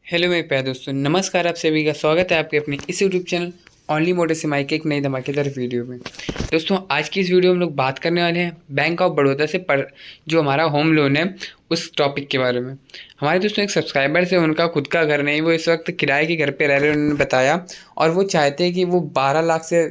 Hello मेरे प्यारे दोस्तों, नमस्कार। आप सभी का स्वागत है आपके अपने इस YouTube channel only motor Simai के एक नई धमाकेदार वीडियो में। दोस्तों, आज की इस वीडियो में हम लोग बात करने वाले हैं बैंक ऑफ बड़ौदा से जो हमारा होम लोन है उस टॉपिक के बारे में। हमारे दोस्तों एक सब्सक्राइबर से उनका खुद का घर नहीं, वो इस वक्त किराए के घर पे रह रहे हैं, उन्होंने बताया। और वो चाहते हैं कि वो 12 लाख से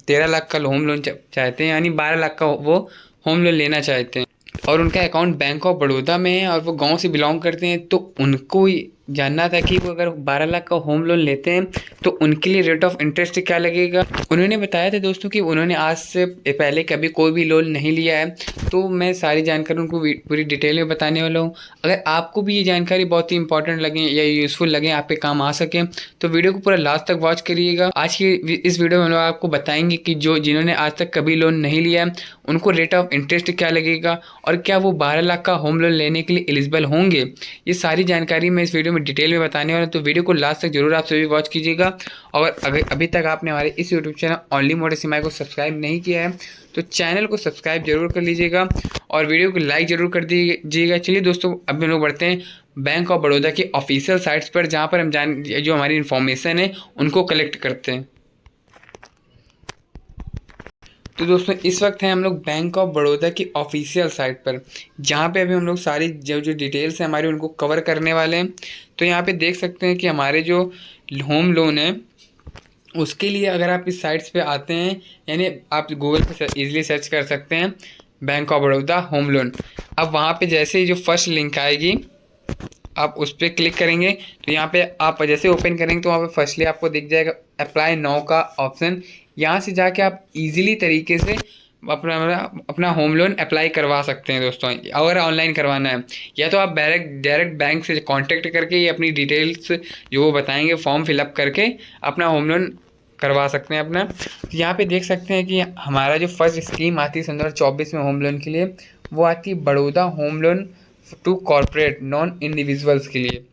13 लाख का होम लोन चाहते हैं, यानी 12 लाख का वो होम लोन लेना चाहते हैं। और उनका अकाउंट बैंक ऑफ बड़ौदा में है और वो गांव से बिलोंग करते हैं। तो उनको जानना था कि वो अगर 12 लाख का होम लोन लेते हैं तो उनके लिए रेट ऑफ इंटरेस्ट क्या लगेगा। उन्होंने बताया था दोस्तों कि उन्होंने आज से पहले कभी कोई भी लोन नहीं लिया है। तो मैं सारी जानकारी उनको पूरी डिटेल में बताने वाला हूँ। अगर आपको भी ये जानकारी बहुत ही इंपॉर्टेंट लगे या यूज़फुल लगे, आप पे काम आ सके, तो वीडियो को पूरा लास्ट तक वॉच करिएगा। आज की इस वीडियो में हम लोग आपको बताएंगे कि जिन्होंने आज तक कभी लोन नहीं लिया है उनको रेट ऑफ इंटरेस्ट क्या लगेगा और क्या वो 12 लाख का होम लोन लेने के लिए एलिजिबल होंगे। ये सारी जानकारी मैं इस वीडियो में डिटेल में बताने वाला हूं, तो वीडियो को लास्ट तक जरूर आप सभी वॉच कीजिएगा। और अगर अभी तक आपने हमारे इस YouTube channel only motor Simai को सब्सक्राइब नहीं किया है तो चैनल को सब्सक्राइब जरूर कर लीजिएगा और वीडियो को लाइक जरूर कर दीजिएगा। चलिए दोस्तों, अब हम लोग बढ़ते हैं बैंक ऑफ बड़ौदा की ऑफिशियल साइट्स पर, जहाँ पर हम जो हमारी इन्फॉर्मेशन है उनको कलेक्ट करते हैं। तो दोस्तों, इस वक्त हैं हम लोग बैंक ऑफ बड़ौदा की ऑफिशियल साइट पर, जहाँ पे अभी हम लोग सारी जो जो डिटेल्स हैं हमारी उनको कवर करने वाले हैं। तो यहाँ पे देख सकते हैं कि हमारे जो होम लोन है उसके लिए अगर आप इस साइट्स पे आते हैं, यानी आप गूगल पे इजीली सर्च कर सकते हैं bank of Baroda home loan. अब वहाँ पे जैसे ही जो फर्स्ट लिंक आएगी आप उस पर क्लिक करेंगे तो यहाँ पे आप जैसे ओपन करेंगे तो वहाँ पे फर्स्टली आपको दिख जाएगा अप्लाई नाउ का ऑप्शन। यहाँ से जाके आप इजीली तरीके से अपना अपना होम लोन अप्लाई करवा सकते हैं दोस्तों, अगर ऑनलाइन करवाना है। या तो आप डायरेक्ट बैंक से कांटेक्ट करके ये अपनी डिटेल्स जो वो बताएंगे फॉर्म फिलअप करके अपना होम लोन करवा सकते हैं अपना। तो यहाँ पे देख सकते हैं कि हमारा जो फर्स्ट स्कीम आती है 2024 में होम लोन के लिए, वो आती है Baroda home loan to corporate non individuals के लिए।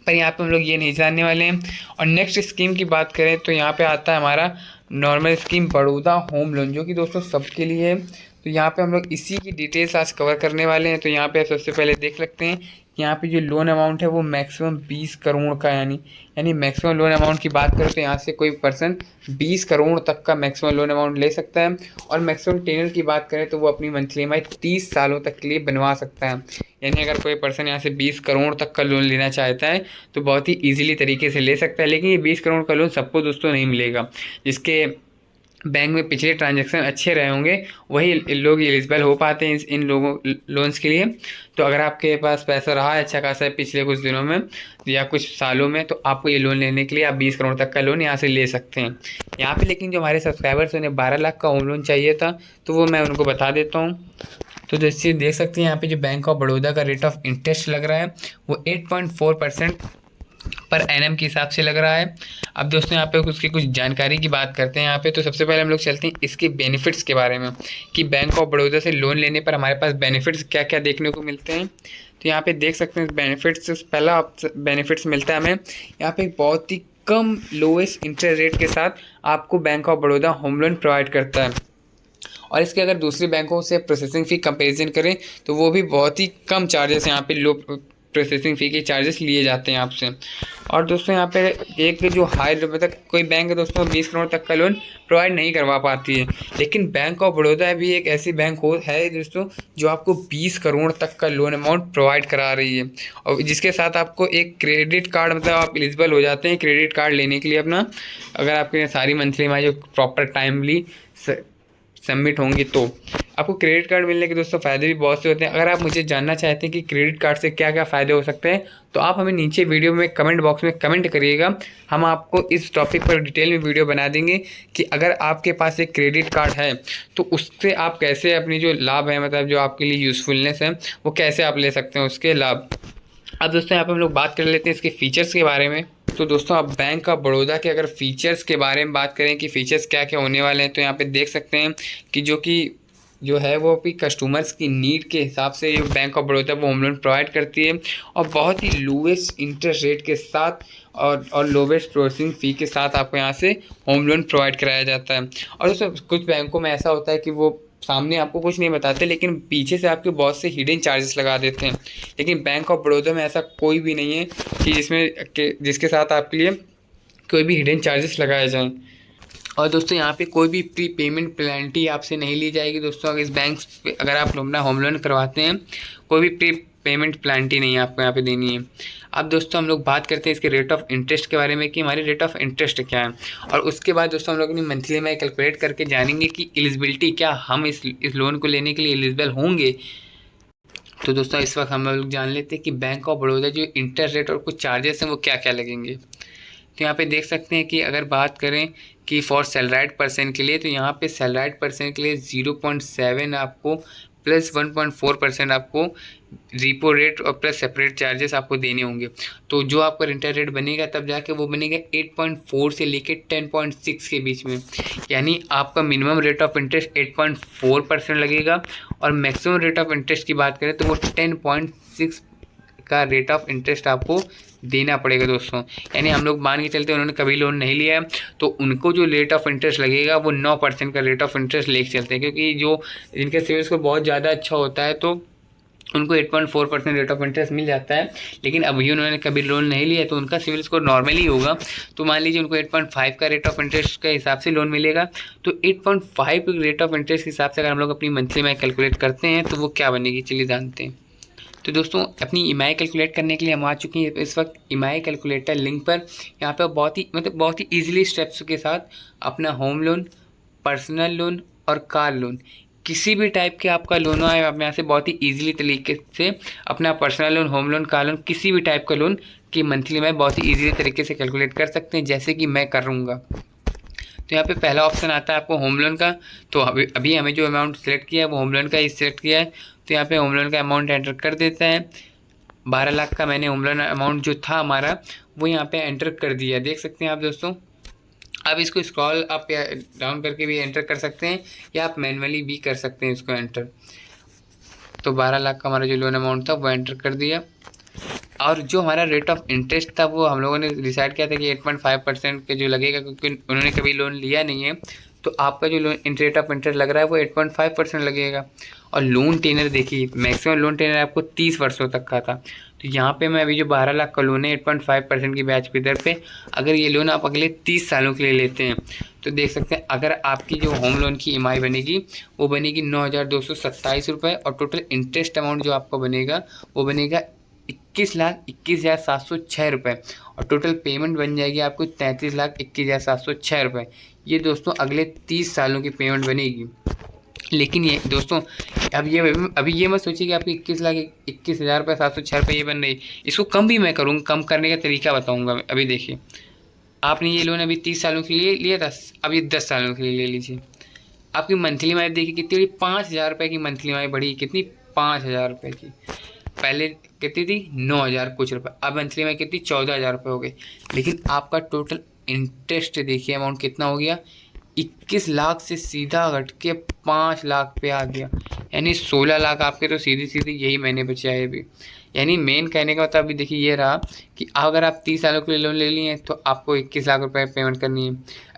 पर यहाँ पे हम लोग ये नहीं जानने वाले हैं। और नेक्स्ट स्कीम की बात करें तो यहाँ पे आता है हमारा normal scheme Baroda home loan, जो कि दोस्तों सबके लिए है। तो यहाँ पे हम लोग इसी की डिटेल्स आज कवर करने वाले हैं। तो यहाँ पे सबसे पहले देख सकते हैं यहाँ पे जो लोन अमाउंट है वो मैक्सिमम 20 करोड़ का, यानी मैक्सिमम लोन अमाउंट की बात करें तो यहाँ से कोई पर्सन 20 करोड़ तक का मैक्सिमम लोन अमाउंट ले सकता है। और मैक्सिमम टेनर की बात करें तो वो अपनी मंथली ईएमआई 30 सालों तक के लिए बनवा सकता है। यानी अगर कोई पर्सन यहाँ से 20 करोड़ तक का लोन लेना चाहता है तो बहुत ही ईजिली तरीके से ले सकता है। लेकिन ये 20 करोड़ का लोन सबको दोस्तों नहीं मिलेगा। जिसके बैंक में पिछले ट्रांजैक्शन अच्छे रहे होंगे वही लोग एलिजिबल हो पाते हैं इन लोगों लोन्स के लिए। तो अगर आपके पास पैसा रहा है अच्छा खासा पिछले कुछ दिनों में या कुछ सालों में, तो आपको ये लोन लेने के लिए आप 20 करोड़ तक का लोन यहाँ से ले सकते हैं। यहाँ पे लेकिन जो हमारे सब्सक्राइबर्स उन्हें 12 लाख का होम लोन चाहिए था, तो वो मैं उनको बता देता हूँ। तो जैसे देख सकते हैं यहाँ पे जो बैंक ऑफ बड़ौदा का रेट ऑफ इंटरेस्ट लग रहा है वो 8.4% पर एनएम के हिसाब से लग रहा है। अब दोस्तों यहाँ पे उसकी कुछ जानकारी की बात करते हैं यहाँ पे। तो सबसे पहले हम लोग चलते हैं इसके बेनिफिट्स के बारे में कि बैंक ऑफ बड़ौदा से लोन लेने पर हमारे पास बेनिफिट्स क्या क्या देखने को मिलते हैं। तो यहाँ पे देख सकते हैं बेनिफिट्स, पहला बेनिफिट्स मिलता है हमें यहाँ पे बहुत ही कम लोएस्ट इंटरेस्ट रेट के साथ आपको bank of Baroda home loan provide करता है। और इसके अगर दूसरी बैंकों से प्रोसेसिंग फ़ी कंपेरिजन करें तो वो भी बहुत ही कम चार्जेस यहाँ पे लो प्रोसेसिंग फ़ी के चार्जेस लिए जाते हैं आपसे। और दोस्तों यहाँ पे एक जो हाई मतलब कोई बैंक है दोस्तों 20 करोड़ तक का लोन प्रोवाइड नहीं करवा पाती है, लेकिन बैंक ऑफ बड़ौदा भी एक ऐसी बैंक है दोस्तों जो आपको 20 करोड़ तक का लोन अमाउंट प्रोवाइड करा रही है। और जिसके साथ आपको एक क्रेडिट कार्ड, मतलब आप एलिजिबल हो जाते हैं क्रेडिट कार्ड लेने के लिए अपना, अगर आपके सारी मंथली में जो प्रॉपर टाइमली सबमिट होंगी तो आपको क्रेडिट कार्ड मिलने के दोस्तों फ़ायदे भी बहुत से होते हैं। अगर आप मुझे जानना चाहते हैं कि क्रेडिट कार्ड से क्या क्या फ़ायदे हो सकते हैं तो आप हमें नीचे वीडियो में कमेंट बॉक्स में कमेंट करिएगा। हम आपको इस टॉपिक पर डिटेल में वीडियो बना देंगे कि अगर आपके पास एक क्रेडिट कार्ड है तो उससे आप कैसे अपनी जो लाभ है, मतलब जो आपके लिए यूज़फुलनेस है, वो कैसे आप ले सकते हैं उसके लाभ। अब दोस्तों यहाँ पर हम लोग बात कर लेते हैं इसके फ़ीचर्स के बारे में। तो दोस्तों आप बैंक ऑफ बड़ौदा के अगर फ़ीचर्स के बारे में बात करें कि फ़ीचर्स क्या क्या होने वाले हैं, तो यहाँ पे देख सकते हैं कि जो है वो भी कस्टमर्स की नीड के हिसाब से ये बैंक ऑफ बड़ौदा वो होम लोन प्रोवाइड करती है और बहुत ही लोवेस्ट इंटरेस्ट रेट के साथ और लोवेस्ट प्रोसेसिंग फ़ी के साथ आपको यहाँ से होम लोन प्रोवाइड कराया जाता है। और दोस्तों कुछ बैंकों में ऐसा होता है कि वो सामने आपको कुछ नहीं बताते, लेकिन पीछे से आपके बहुत से हिडन चार्जेस लगा देते हैं। लेकिन बैंक ऑफ बड़ौदा में ऐसा कोई भी नहीं है कि जिसके साथ आपके लिए कोई भी हिडन चार्जेस लगाए जाएं। और दोस्तों यहाँ पे कोई भी प्री पेमेंट पेनल्टी आपसे नहीं ली जाएगी दोस्तों। अगर इस बैंक पे अगर आप अपना होम लोन करवाते हैं, कोई भी प्री पेमेंट पेनल्टी नहीं है आपको यहाँ पे देनी है। अब दोस्तों हम लोग बात करते हैं इसके रेट ऑफ इंटरेस्ट के बारे में कि हमारी रेट ऑफ इंटरेस्ट क्या है, और उसके बाद दोस्तों हम लोग अपनी मंथली में कैलकुलेट करके जानेंगे कि एलिजिबिलिटी क्या हम इस लोन को लेने के लिए एलिजिबल होंगे। तो दोस्तों इस वक्त हम लोग जान लेते हैं कि बैंक ऑफ बड़ौदा जो इंटरेस्ट रेट और कुछ चार्जेस हैं वो क्या क्या लगेंगे। तो यहाँ पे देख सकते हैं कि अगर बात करें कि फॉर सैलराइड पर्सन के लिए, तो यहाँ पे सैलराइड पर्सन के लिए 0.7 आपको प्लस 1.4% आपको रिपो रेट और प्लस सेपरेट चार्जेस आपको देने होंगे। तो जो आपका इंटरेस्ट रेट बनेगा तब जाके वो बनेगा 8.4 से लेके 10.6 के बीच में। यानी आपका मिनिमम रेट ऑफ इंटरेस्ट 8.4% लगेगा, और मैक्सिमम रेट ऑफ इंटरेस्ट की बात करें तो वो 10.6 का रेट ऑफ इंटरेस्ट आपको देना पड़ेगा दोस्तों। यानी हम लोग मान के चलते उन्होंने कभी लोन नहीं लिया है तो उनको जो रेट ऑफ इंटरेस्ट लगेगा वो 9% का रेट ऑफ इंटरेस्ट लेके चलते हैं, क्योंकि जो जिनके सिविल स्कोर बहुत ज़्यादा अच्छा होता है तो उनको 8.4% रेट ऑफ इंटरेस्ट मिल जाता है। लेकिन अभी उन्होंने कभी लोन नहीं लिया तो उनका सिविल स्कोर नॉर्मली होगा, तो मान लीजिए उनको 8.5 का रेट ऑफ इंटरेस्ट के हिसाब से लोन मिलेगा। तो 8.5 रेट ऑफ इंटरेस्ट के हिसाब से अगर हम लोग अपनी मंथली में कैलकुलेट करते हैं तो वो क्या बनेगी, चलिए जानते हैं। तो दोस्तों अपनी ईएमआई कैलकुलेट करने के लिए हम आ चुके हैं इस वक्त ईएमआई कैलकुलेटर लिंक पर। यहाँ पे बहुत ही ईजिली स्टेप्स के साथ अपना होम लोन, पर्सनल लोन और कार लोन, किसी भी टाइप के आपका लोन हो, आप यहाँ से बहुत ही ईजिली तरीके से अपना personal loan, home loan, car loan, किसी भी टाइप का लोन की मंथली में बहुत ही ईजिली तरीके से कैलकुलेट कर सकते हैं, जैसे कि मैं करूँगा। तो यहाँ पे पहला ऑप्शन आता है आपको होम लोन का। तो अभी हमें जो अमाउंट सेलेक्ट किया है वो होम लोन का ही सिलेक्ट किया है। तो यहाँ पे होम लोन का अमाउंट एंटर कर देता है। 12 लाख का मैंने होम लोन अमाउंट जो था हमारा वो यहाँ पे एंटर कर दिया, देख सकते हैं आप दोस्तों। अब इसको स्क्रॉल अप या डाउन करके भी एंटर कर सकते हैं, या आप मैनुअली भी कर सकते हैं इसको एंटर। तो 12 लाख का हमारा जो लोन अमाउंट था वो एंटर कर दिया, और जो हमारा रेट ऑफ इंटरेस्ट था वो हम लोगों ने डिसाइड किया था कि 8.5% के जो लगेगा, क्योंकि उन्होंने कभी लोन लिया नहीं है तो आपका जो लोन रेट ऑफ इंटरेस्ट लग रहा है वो 8.5% लगेगा। और लोन टेनर देखिए, मैक्सिमम लोन टेनर आपको 30 वर्षों तक का था। तो यहाँ पे मैं अभी जो 12 लाख का लोन है 8.5% की ब्याज की दर पे, अगर ये लोन आप अगले 30 सालों के लिए लेते हैं तो देख सकते हैं अगर आपकी जो होम लोन की ईएमआई बनेगी वो बनेगी 9,227 रुपये, और टोटल इंटरेस्ट अमाउंट जो आपको बनेगा वो बनेगा 21,21,706 रुपये, और टोटल पेमेंट बन जाएगी आपको 33,21,706 रुपये। ये दोस्तों अगले 30 सालों की पेमेंट बनेगी। लेकिन ये दोस्तों अभी ये मत सोचिए कि आपकी 21,21,706 रुपये ये बन रही, इसको कम भी मैं करूँगा, कम करने का तरीका बताऊँगा। अभी देखिए, आपने ये लोन अभी 30 सालों के लिए लिया था, अब ये 10 सालों के लिए ले लीजिए। आपकी मंथली ईएमआई देखिए कितनी बड़ी, 5,000 रुपये की मंथली ईएमआई बढ़ी, कितनी, 5,000 रुपये की। पहले कितनी थी, 9,000 कुछ रुपये, अब मंथली में कितनी, 14,000 रुपये हो गई। लेकिन आपका टोटल इंटरेस्ट देखिए अमाउंट कितना हो गया, 21 लाख से सीधा घट के 5 लाख पे आ गया। यानी 16 लाख आपके तो सीधी सीधी यही महीने बचे आए अभी। यानी मेन कहने का मतलब अभी देखिए ये रहा कि अगर आप 30 सालों के लिए लोन ले लिए तो आपको 21 लाख रुपये पेमेंट करनी है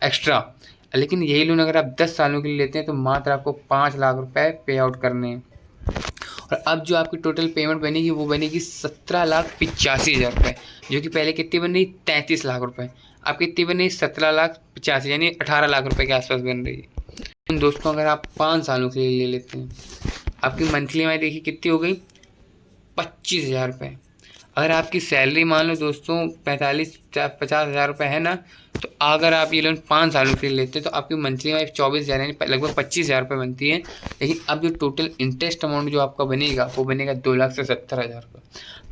एक्स्ट्रा। लेकिन यही लोन अगर आप 10 सालों के लिए लेते हैं तो मात्र आपको 5 लाख रुपये पे आउट करने हैं। और अब जो आपकी टोटल पेमेंट बनेगी वो बनेगी 17,85,000 रुपये, जो कि पहले कितनी बन रही, 33 लाख रुपये, अब कितनी बन रही, 17,85,000, यानी 18 लाख रुपये के आसपास बन रही है। दोस्तों अगर आप 5 सालों के लिए ले लेते हैं, आपकी मंथली ईएमआई देखिए कितनी हो गई, 25,000 रुपये। अगर आपकी सैलरी मान लो दोस्तों 50,000 रुपये है ना, तो अगर आप ये लोन 5 सालों के लिए लेते हैं तो आपकी मंथली में 24,000 यानी लगभग 25,000 रुपये बनती है। लेकिन अब जो टोटल इंटरेस्ट अमाउंट जो आपका बनेगा वो बनेगा 2,70,000 रुपये।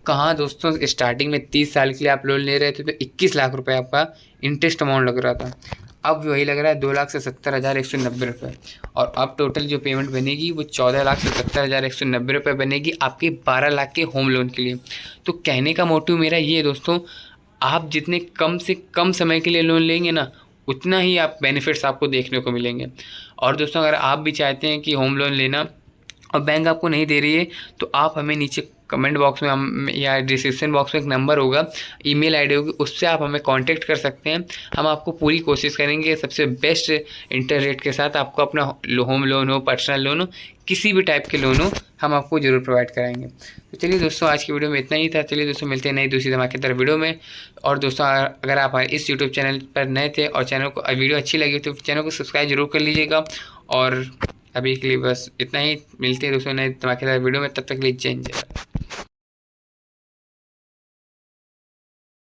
कहाँ दोस्तों, स्टार्टिंग में 30 साल के लिए आप लोन ले रहे थे तो 21 लाख रुपये आपका इंटरेस्ट अमाउंट लग रहा था, अब वही लग रहा है 2,70,190 रुपये। और अब टोटल जो पेमेंट बनेगी वो 14,70,190 रुपये बनेगी आपके 12 लाख के होम लोन के लिए। तो कहने का मोटिव मेरा ये है दोस्तों, आप जितने कम से कम समय के लिए लोन लेंगे ना उतना ही आप बेनिफिट्स आपको देखने को मिलेंगे। और दोस्तों अगर आप भी चाहते हैं कि होम लोन लेना और बैंक आपको नहीं दे रही है तो आप हमें नीचे कमेंट बॉक्स में हम या डिस्क्रिप्शन बॉक्स में एक नंबर होगा, ईमेल आईडी होगी, उससे आप हमें कांटेक्ट कर सकते हैं। हम आपको पूरी कोशिश करेंगे सबसे बेस्ट इंटरेस्ट रेट के साथ आपको अपना होम लोन हो, पर्सनल लोन हो, किसी भी टाइप के लोन हो, हम आपको ज़रूर प्रोवाइड कराएंगे। तो चलिए दोस्तों, आज की वीडियो में इतना ही था। चलिए दोस्तों, मिलते हैं नई दूसरी धमाकेदार वीडियो में। और दोस्तों, अगर आप इस यूट्यूब चैनल पर नए थे और चैनल को वीडियो अच्छी लगी तो चैनल को सब्सक्राइब जरूर कर लीजिएगा। और अभी के लिए बस इतना ही। मिलते हैं दोस्तों नए धमाकेदार वीडियो में, तब तक के लिए जय हिंद।